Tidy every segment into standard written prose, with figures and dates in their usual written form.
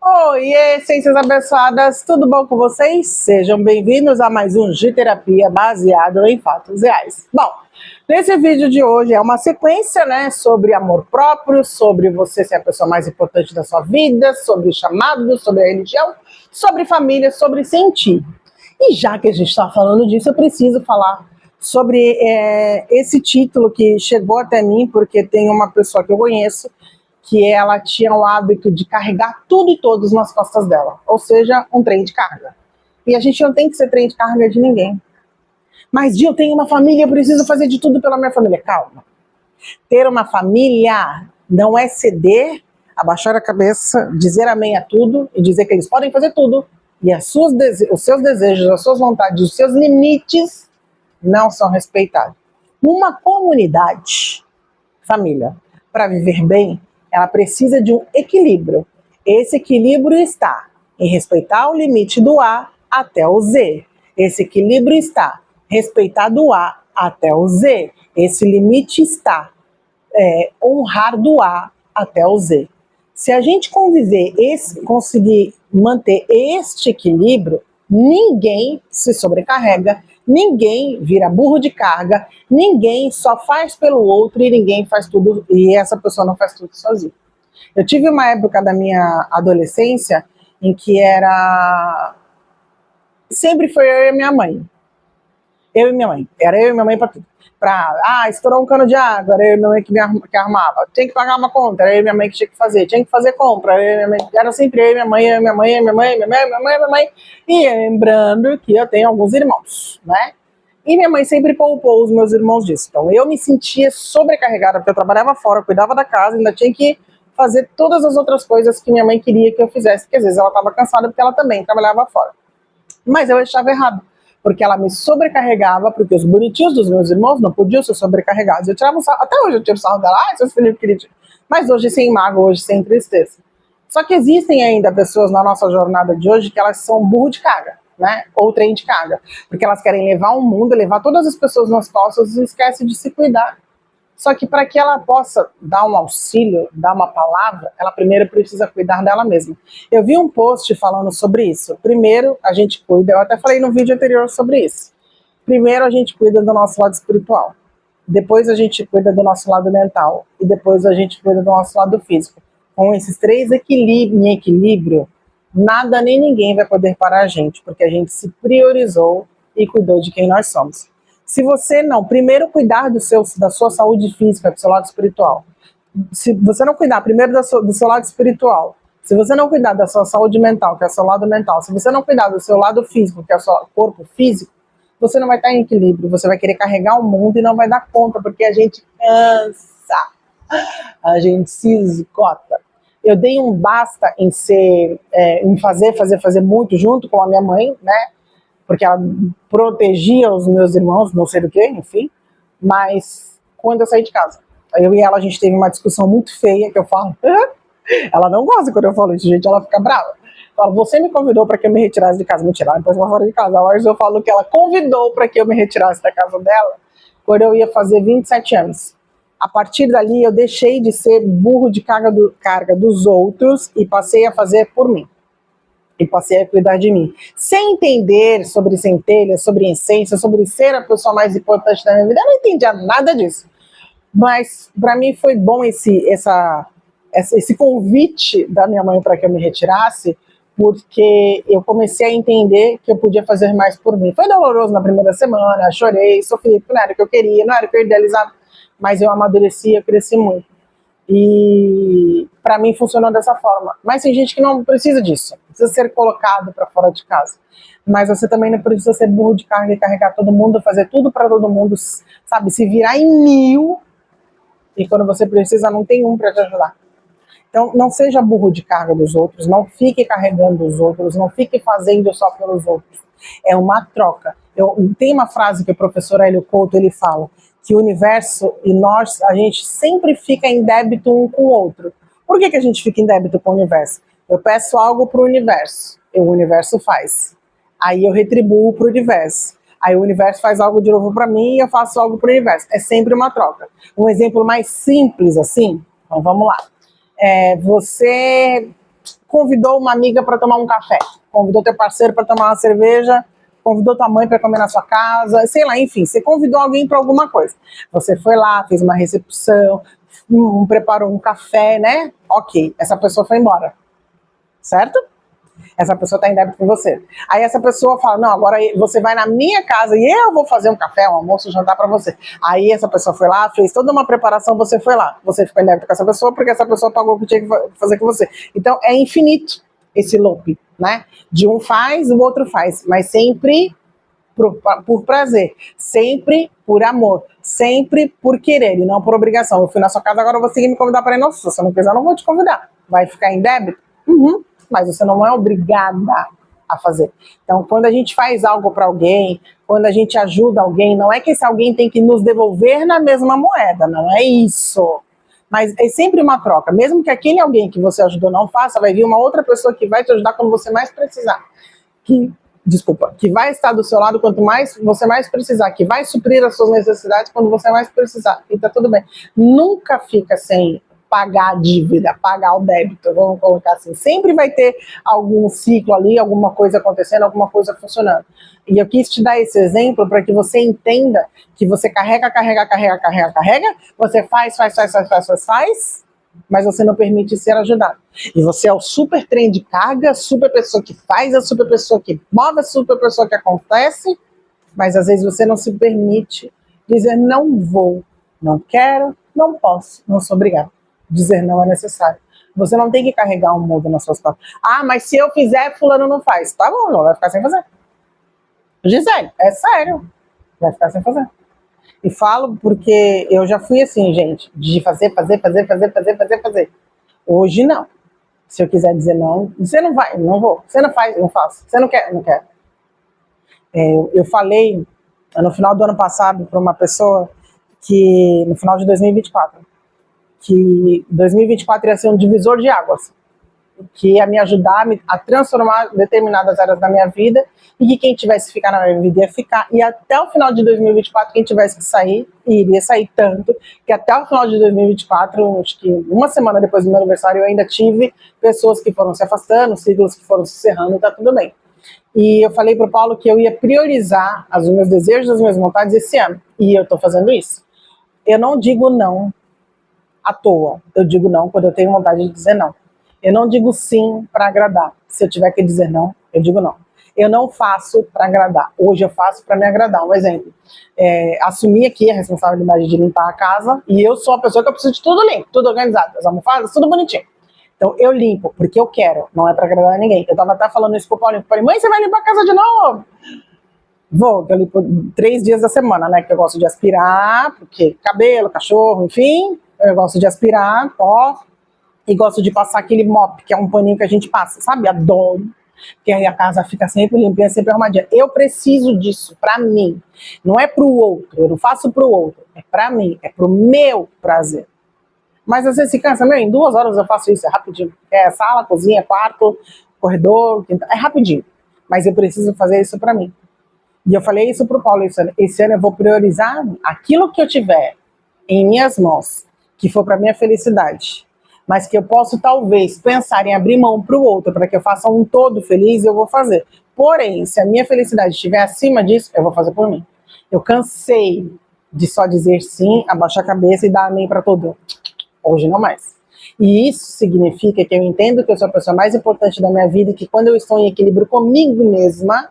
Oi, essências abençoadas, tudo bom com vocês? Sejam bem-vindos a mais um G-Terapia baseado em fatos reais. Bom, nesse vídeo de hoje é uma sequência, né, sobre amor próprio, sobre você ser a pessoa mais importante da sua vida, sobre chamado, sobre a religião, sobre família, sobre sentir. E já que a gente está falando disso, eu preciso falar sobre esse título que chegou até mim, porque tem uma pessoa que eu conheço que ela tinha o hábito de carregar tudo e todos nas costas dela, ou seja, um trem de carga. E a gente não tem que ser trem de carga de ninguém. Mas, Gil, eu tenho uma família, eu preciso fazer de tudo pela minha família. Calma. Ter uma família não é ceder, abaixar a cabeça, dizer amém a tudo e dizer que eles podem fazer tudo e os seus desejos, as suas vontades, os seus limites não são respeitados. Uma comunidade, família, para viver bem, ela precisa de um equilíbrio. Esse equilíbrio está em respeitar o limite do A até o Z. Esse equilíbrio está respeitar do A até o Z. Esse limite está honrar do A até o Z. Se a gente conseguir manter este equilíbrio, ninguém se sobrecarrega, ninguém vira burro de carga, ninguém só faz pelo outro e ninguém faz tudo, e essa pessoa não faz tudo sozinha. Eu tive uma época da minha adolescência em que sempre foi eu e minha mãe. Eu e minha mãe. Era eu e minha mãe para tudo. Estourou um cano de água, era eu e minha mãe que armava. Tinha que pagar uma conta, era eu e minha mãe que tinha que fazer. Tinha que fazer compra, era sempre eu e minha mãe, eu e minha mãe, eu e minha mãe, minha mãe. E lembrando que eu tenho alguns irmãos, né? E minha mãe sempre poupou os meus irmãos disso. Então eu me sentia sobrecarregada, porque eu trabalhava fora, cuidava da casa, ainda tinha que fazer todas as outras coisas que minha mãe queria que eu fizesse, porque às vezes ela estava cansada porque ela também trabalhava fora. Mas eu achava errado, porque ela me sobrecarregava, porque os bonitinhos dos meus irmãos não podiam ser sobrecarregados. Eu tirava um sarro, até hoje eu tiro sarro dela, seus Felipe querido, mas hoje sem mágoa, hoje sem tristeza. Só que existem ainda pessoas na nossa jornada de hoje que elas são burro de carga, né? Ou trem de carga, porque elas querem levar o mundo, levar todas as pessoas nas costas e esquecem de se cuidar. Só que para que ela possa dar um auxílio, dar uma palavra, ela primeiro precisa cuidar dela mesma. Eu vi um post falando sobre isso. Primeiro a gente cuida, eu até falei no vídeo anterior sobre isso. Primeiro a gente cuida do nosso lado espiritual. Depois a gente cuida do nosso lado mental. E depois a gente cuida do nosso lado físico. Com esses três em equilíbrio, nada nem ninguém vai poder parar a gente, porque a gente se priorizou e cuidou de quem nós somos. Se você não, primeiro cuidar da sua saúde física, do seu lado espiritual. Se você não cuidar primeiro do seu lado espiritual, se você não cuidar da sua saúde mental, que é o seu lado mental, se você não cuidar do seu lado físico, que é o seu corpo físico, você não vai estar em equilíbrio, você vai querer carregar o mundo e não vai dar conta, porque a gente cansa, a gente se esgota. Eu dei um basta em fazer muito junto com a minha mãe, né? Porque ela protegia os meus irmãos, não sei do que, enfim, mas quando eu saí de casa, eu e ela, a gente teve uma discussão muito feia, que eu falo, ela não gosta quando eu falo isso, gente, ela fica brava. Fala, você me convidou para que eu me retirasse de casa, mentira, depois eu vou fora de casa, mas eu falo que ela convidou para que eu me retirasse da casa dela, quando eu ia fazer 27 anos. A partir dali, eu deixei de ser burro de carga dos outros e passei a fazer por mim. E passei a cuidar de mim. Sem entender sobre centelha, sobre essência, sobre ser a pessoa mais importante da minha vida, eu não entendia nada disso. Mas para mim foi bom esse convite da minha mãe para que eu me retirasse, porque eu comecei a entender que eu podia fazer mais por mim. Foi doloroso na primeira semana, chorei, sofri, porque não era o que eu queria, não era o que eu idealizava, mas eu amadureci, eu cresci muito. E para mim funcionou dessa forma. Mas tem gente que não precisa disso. Precisa ser colocado para fora de casa. Mas você também não precisa ser burro de carga e carregar todo mundo, fazer tudo para todo mundo, sabe? Se virar em 1000 e quando você precisa não tem um para te ajudar. Então não seja burro de carga dos outros, não fique carregando os outros, não fique fazendo só pelos outros. É uma troca. Tem uma frase que o professor Hélio Couto ele fala, que o universo e nós, a gente sempre fica em débito um com o outro. Por que a gente fica em débito com o universo? Eu peço algo para o universo faz. Aí eu retribuo para o universo. Aí o universo faz algo de novo para mim e eu faço algo para o universo. É sempre uma troca. Um exemplo mais simples assim, então vamos lá. Você convidou uma amiga para tomar um café, convidou teu parceiro para tomar uma cerveja, convidou tua mãe para comer na sua casa, sei lá, enfim, você convidou alguém para alguma coisa. Você foi lá, fez uma recepção, preparou um café, né? Ok, essa pessoa foi embora, certo? Essa pessoa está em débito com você. Aí essa pessoa fala, não, agora você vai na minha casa e eu vou fazer um café, um almoço, um jantar para você. Aí essa pessoa foi lá, fez toda uma preparação, você foi lá. Você ficou em débito com essa pessoa porque essa pessoa pagou o que tinha que fazer com você. Então é infinito esse loop, né? De um faz, o outro faz, mas sempre por prazer, sempre por amor, sempre por querer e não por obrigação. Eu fui na sua casa, agora eu vou seguir me convidar para ir. Nossa, se você não quiser, eu não vou te convidar. Vai ficar em débito? Uhum. Mas você não é obrigada a fazer. Então, quando a gente faz algo para alguém, quando a gente ajuda alguém, não é que esse alguém tem que nos devolver na mesma moeda, não é isso. Mas é sempre uma troca. Mesmo que aquele alguém que você ajudou não faça, vai vir uma outra pessoa que vai te ajudar quando você mais precisar. Que vai estar do seu lado quanto mais você mais precisar, que vai suprir as suas necessidades quando você mais precisar. E tá tudo bem. Nunca fica sem pagar a dívida, pagar o débito, vamos colocar assim. Sempre vai ter algum ciclo ali, alguma coisa acontecendo, alguma coisa funcionando. E eu quis te dar esse exemplo para que você entenda que você carrega, você faz, mas você não permite ser ajudado. E você é o super trem de carga, super pessoa que faz, a super pessoa que move, a super pessoa que acontece, mas às vezes você não se permite dizer não vou, não quero, não posso, não sou obrigado. Dizer não é necessário. Você não tem que carregar um mundo nas suas costas. Ah, mas se eu fizer, fulano não faz. Tá bom, não vai ficar sem fazer. Gisele, é sério. Vai ficar sem fazer. E falo porque eu já fui assim, gente, de fazer. Hoje não. Se eu quiser dizer não, você não vai, não vou. Você não faz, não faço. Você não quer, não quero. Eu falei no final do ano passado para uma pessoa que, no final de 2024, que 2024 ia ser um divisor de águas, que ia me ajudar a transformar determinadas áreas da minha vida e que quem tivesse que ficar na minha vida ia ficar. E até o final de 2024, quem tivesse que sair, iria sair tanto, que até o final de 2024, acho que uma semana depois do meu aniversário, eu ainda tive pessoas que foram se afastando, ciclos que foram se encerrando, e tá tudo bem. E eu falei pro Paulo que eu ia priorizar os meus desejos, as minhas vontades esse ano. E eu tô fazendo isso. Eu não digo não à toa. Eu digo não quando eu tenho vontade de dizer não. Eu não digo sim para agradar. Se eu tiver que dizer não, eu digo não. Eu não faço para agradar. Hoje eu faço para me agradar. Um exemplo. Assumi aqui a responsabilidade de limpar a casa e eu sou a pessoa que eu preciso de tudo limpo, tudo organizado, as almofadas, tudo bonitinho. Então eu limpo porque eu quero, não é para agradar ninguém. Eu tava até falando isso pro Paulinho. Falei, mãe, você vai limpar a casa de novo? Vou, eu limpo 3 dias da semana, né? Que eu gosto de aspirar, porque cabelo, cachorro, enfim. Eu gosto de aspirar, pó, e gosto de passar aquele mop, que é um paninho que a gente passa, sabe? Adoro. Porque aí a casa fica sempre limpinha, sempre arrumadinha. Eu preciso disso pra mim. Não é pro outro, eu não faço pro outro. É pra mim, é pro meu prazer. Mas às vezes se cansa, em 2 horas eu faço isso, é rapidinho. É sala, cozinha, quarto, corredor, é rapidinho. Mas eu preciso fazer isso pra mim. E eu falei isso pro Paulo esse ano eu vou priorizar aquilo que eu tiver em minhas mãos, que for para minha felicidade, mas que eu posso talvez pensar em abrir mão para o outro, para que eu faça um todo feliz, eu vou fazer. Porém, se a minha felicidade estiver acima disso, eu vou fazer por mim. Eu cansei de só dizer sim, abaixar a cabeça e dar amém para todo. Hoje não mais. E isso significa que eu entendo que eu sou a pessoa mais importante da minha vida e que quando eu estou em equilíbrio comigo mesma,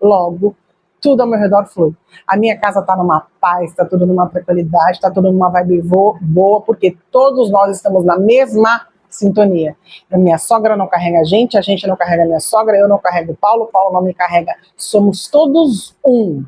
logo, tudo ao meu redor flui. A minha casa está numa paz, está tudo numa tranquilidade, está tudo numa vibe boa, porque todos nós estamos na mesma sintonia. A minha sogra não carrega a gente não carrega a minha sogra, eu não carrego o Paulo não me carrega. Somos todos um,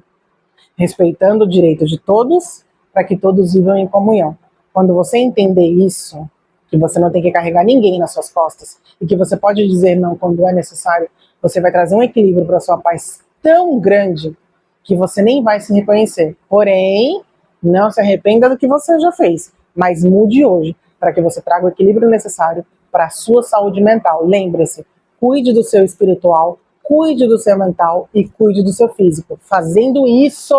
respeitando o direito de todos, para que todos vivam em comunhão. Quando você entender isso, que você não tem que carregar ninguém nas suas costas, e que você pode dizer não quando é necessário, você vai trazer um equilíbrio para a sua paz tão grande, que você nem vai se reconhecer. Porém, não se arrependa do que você já fez, mas mude hoje, para que você traga o equilíbrio necessário para a sua saúde mental. Lembre-se, cuide do seu espiritual, cuide do seu mental e cuide do seu físico. Fazendo isso,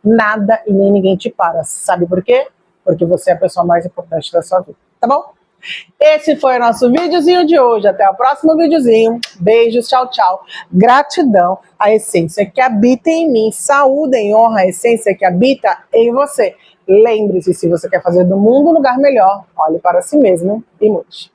nada e nem ninguém te para. Sabe por quê? Porque você é a pessoa mais importante da sua vida. Tá bom? Esse foi o nosso videozinho de hoje. Até o próximo videozinho. Beijos, tchau, tchau. Gratidão à essência que habita em mim. Saúde e honra à essência que habita em você. Lembre-se, se você quer fazer do mundo um lugar melhor, olhe para si mesmo e mude.